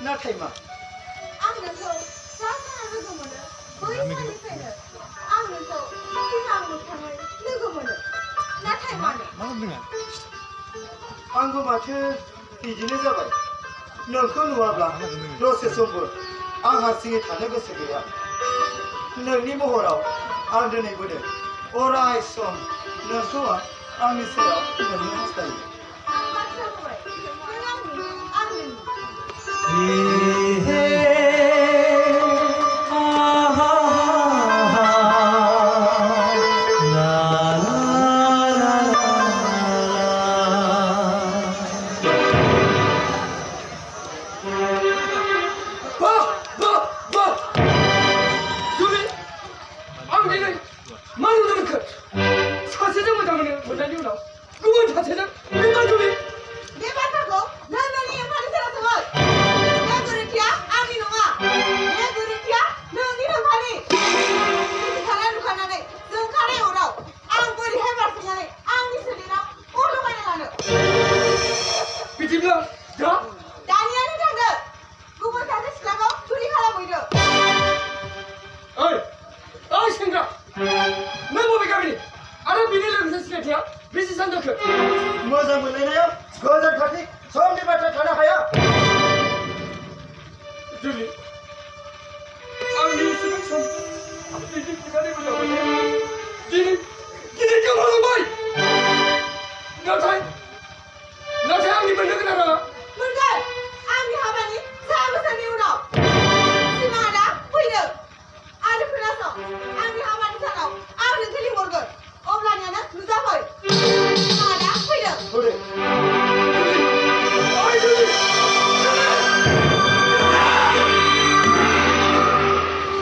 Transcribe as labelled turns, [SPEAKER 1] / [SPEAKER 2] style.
[SPEAKER 1] नाथाय मा
[SPEAKER 2] आं नोंखौ जा साना लोगो मोनो बै साननिफ्रायनो आं नोंखौ सिगां मोखाङै लोगो मोनो नाथाय मानो
[SPEAKER 1] आंबो माथो बिदिनो जाबाय नोंखौ नुवाब्ला दसे समबो आं हारसिङै थानो गोसो गैया नोंनि महराव आं दिनै बोदों अराय सम नोंखौ आंनि सेराव मोननो हास्थायो
[SPEAKER 2] बाथ्रा बुंबाय नों आंनि
[SPEAKER 1] मोजां मोनलायनायाव गोजान खाथि समनि बाथ्रा थानो हाया जुलि आंनि एसेबां सम बिदि बिनानै मोजां मोननाया दिनै गिदिर गोमालांबाय नाथाय आंनि मोननो गोनां राङा
[SPEAKER 2] मोनगोन आंनि हाबानि 3 बोसोरनि उनाव सिमाङा फैदो आरो खोनासं आंनि हाबानि सानाव आं नोंखौ लिंहरगोन अब्लानियानो नुजाफै सिमाङा फैदो